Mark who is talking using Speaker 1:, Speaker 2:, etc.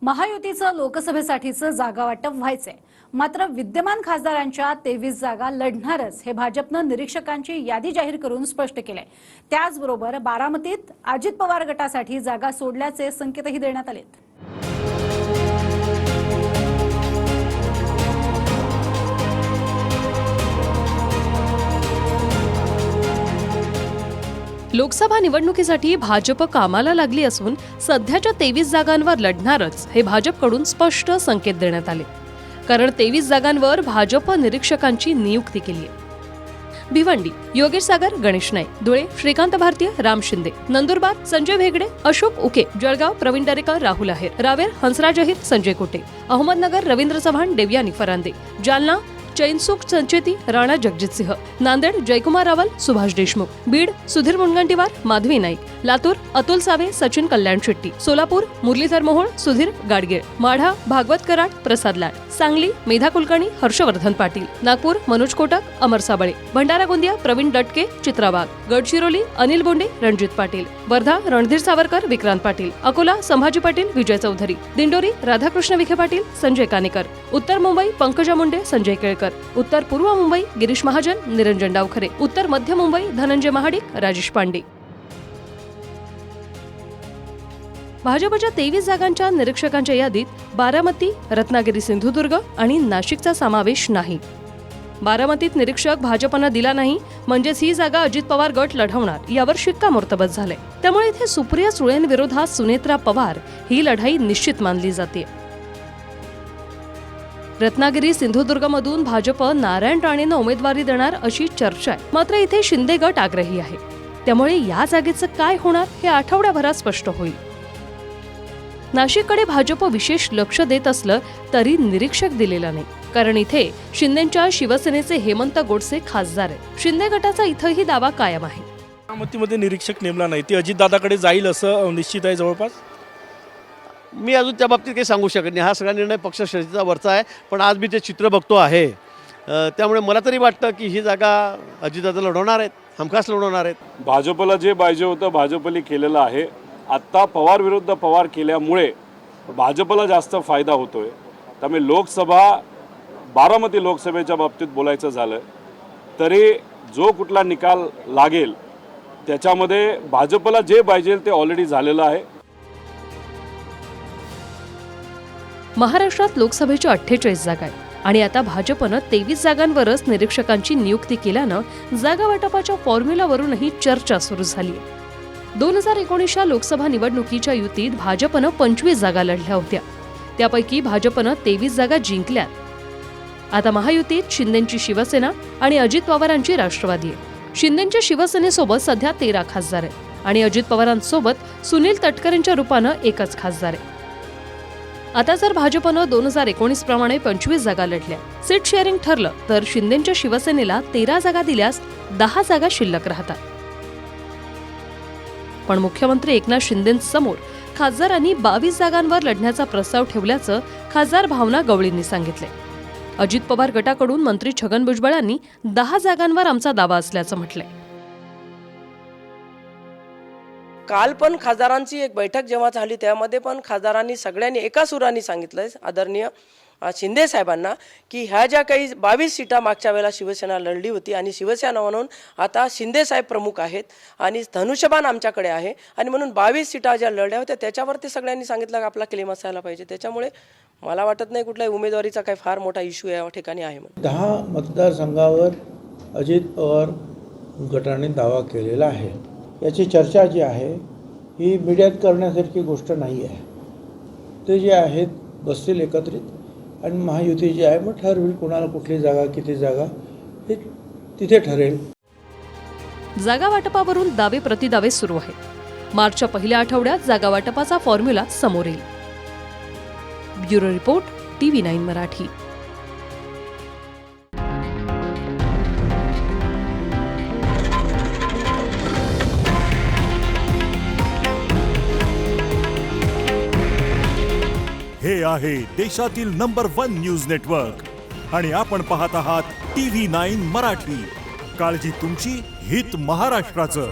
Speaker 1: महायुतीचं लोकसभेसाठीचं जागा वाटप व्हायचंय, मात्र विद्यमान खासदारांच्या 23 जागा लढणारच हे भाजपनं निरीक्षकांची यादी जाहीर करून स्पष्ट केलंय। त्याचबरोबर बारामतीत अजित पवार गटासाठी जागा सोडल्याचे संकेतही देण्यात आलेत।
Speaker 2: लोकसभा निवडणुकीसाठी भाजप कामाला लागली असून सध्याच्या 23 जागांवर लढणारच हे भाजपकडून स्पष्ट संकेत देण्यात आले। कारण 23 जागांवर भाजप निरीक्षकांची नियुक्ती केली आहे। भिवंडी योगेश सागर, गणेश नाईक, धुळे श्रीकांत भारतीय, राम शिंदे, नंदुरबार संजय भेगडे, अशोक उके, जळगाव प्रवीण दरेकर, राहुल आहेर, रावेर हंसराज अहिर, संजय कोटे, अहमदनगर रवींद्र चव्हाण, देवयानी फरांदे, जालना चैनसुख संचेती, राणा जगजितसिंह, नांदेड जयकुमार रावल, सुभाष देशमुख, बीड सुधीर मुनगंटीवार, माधवी नाईक, लातूर अतुल सावे, सचिन कल्याण शेट्टी, सोलापूर मुरलीधर मोहोळ, सुधीर गाडगीळ, माढा भागवत कराड, प्रसाद लाड, सांगली मेधा कुलकर्णी, हर्षवर्धन पाटील, नागपूर मनोज कोटक, अमर साबळे, भंडारा गोंदिया प्रवीण दटके, चित्रा वाघ, गडचिरोली अनिल बोंडे, रणजित पाटील, वर्धा रणधीर सावरकर, विक्रांत पाटील, अकोला संभाजी पाटील, विजय चौधरी, दिंडोरी राधाकृष्ण विखे पाटील, संजय कानेकर, उत्तर मुंबई पंकजा मुंडे, संजय केळकर, उत्तर पूर्व मुंबई गिरीश महाजन, निरंजन डावखरे, उत्तर मध्य मुंबई धनंजय महाडिक, राजेश पांडे। भाजपच्या 23 जागांच्या निरीक्षकांच्या यादीत बारामती, रत्नागिरी सिंधुदुर्ग आणि नाशिकचा समावेश नाही। बारामतीत निरीक्षक भाजपनं दिला नाही म्हणजेच ही जागा अजित पवार गट लढवणार यावर शिक्कामोर्तब झालंय। त्यामुळे इथे सुप्रिया सुळेंविरोधात सुनेत्रा पवार ही लढाई निश्चित मानली जाते। रत्नागिरी सिंधुदुर्गमधून भाजप नारायण राणेंना उमेदवारी देणार अशी चर्चा आहे, मात्र इथे शिंदे गट आग्रही आहे। त्यामुळे या जागेचं काय होणार हे आठवड्याभरात स्पष्ट होईल। नाशिककडे भाजप विशेष लक्ष देत असलं तरी निरीक्षक दिलेला नाही, कारण इथे शिंदेच्या शिवसेनेचे हेमंत गोडसे खासदार आहेत। शिंदे गटाचा इथंही दावा कायम आहे।
Speaker 3: बारामतीमध्ये निरीक्षक नेमला नाही, ती अजितदादाकडे जाईल असं निश्चित आहे जवळपास।
Speaker 4: मी अजून त्या बाबतीत काही सांगू शकत नाही। हा सगळा निर्णय पक्षश्रेष्ठीचा वरचा आहे, पण आज मी ते चित्र बघतो आहे, त्यामुळे मला तरी वाटतं की ही जागा अजितदादा लढवणार आहेत, हमखास लढवणार आहेत।
Speaker 5: भाजपला जे पाहिजे होतं भाजपने केलेलं आहे। आत्ता पवार विरुद्ध पवार केल्यामुळे भाजपला जास्त फायदा होतोय। त्यामुळे लोकसभा बारामती लोकसभेच्या बाबतीत बोलायचं झालं तरी जो कुठला निकाल लागेल त्याच्यामध्ये भाजपला जे पाहिजे ते ऑलरेडी झालेलं आहे।
Speaker 2: महाराष्ट्रात लोकसभेच्या 48 जागा आहेत आणि आता भाजपनं 23 जागांवरच निरीक्षकांची नियुक्ती केल्यानं जागा वाटपाच्या फॉर्म्युलावरूनही चर्चा सुरू झाली आहे। 2019च्या लोकसभा निवडणुकीच्या युतीत भाजपनं 25 जागा लढल्या होत्या, त्यापैकी भाजपनं 23 जागा जिंकल्यात। आता महायुतीत शिंदेची शिवसेना आणि अजित पवारांची राष्ट्रवादी आहे। शिंदेच्या शिवसेनेसोबत सध्या 13 खासदार आहेत आणि अजित पवारांसोबत सुनील तटकरेंच्या रूपानं एकच खासदार आहे। आता जर भाजपनं 2019 प्रमाणे 25 जागा लढल्या, सीट शेअरिंग ठरलं तर शिंदेच्या शिवसेनेला 13 जागा दिल्यास 10 जागा शिल्लक राहतात। पण मुख्यमंत्री एकनाथ शिंदेंसमोर खासदारांनी 22 जागांवर लढण्याचा प्रस्ताव ठेवल्याचं खासदार भावना गवळींनी सांगितले। अजित पवार गटाकडून मंत्री छगन भुजबळांनी 10 जागांवर आमचा दावा असल्याचं म्हटलंय।
Speaker 6: काल पण खासदारांची एक बैठक जेव्हा झाली त्यामध्ये पण खासदारांनी सगळ्यांनी एका सुरांनी सांगितलंय आदरणीय शिंदे साहेबांना की ह्या ज्या काही 22 सीटा मागच्या वेळेला शिवसेना लढली होती आणि शिवसेना म्हणून आता शिंदे साहेब प्रमुख आहेत आणि धनुष्यबाण आमच्याकडे आहे आणि म्हणून 22 सीटा ज्या लढल्या होत्या त्याच्यावरती सगळ्यांनी सांगितलं की आपला क्लेम असायला पाहिजे। त्याच्यामुळे मला वाटत नाही कुठल्याही उमेदवारीचा काही फार मोठा इश्यू या ठिकाणी आहे म्हणून।
Speaker 7: 10 मतदारसंघावर अजित पवार गटाने दावा केलेला आहे। याची चर्चा जी आहे ही मीडियात करण्यासारखी गोष्ट नाही आहे। ते जे आहेत बसतील एकत्रित आणि महायुती जी आहे मग ठरवेल कोणाला कुठली जागा किती जागा हे तिथे ठरेल।
Speaker 2: जागा वाटपावरून दावे प्रतिदावे सुरू आहेत। मार्चच्या पहिल्या आठवड्यात जागा वाटपाचा फॉर्म्युला समोर येईल। Bureau report TV9 Marathi.
Speaker 8: हे आहे देशातील नंबर 1 न्यूज नेटवर्क आणि आपण पाहत आहात TV9 मराठी। काळजी तुमची, हित महाराष्ट्राचं।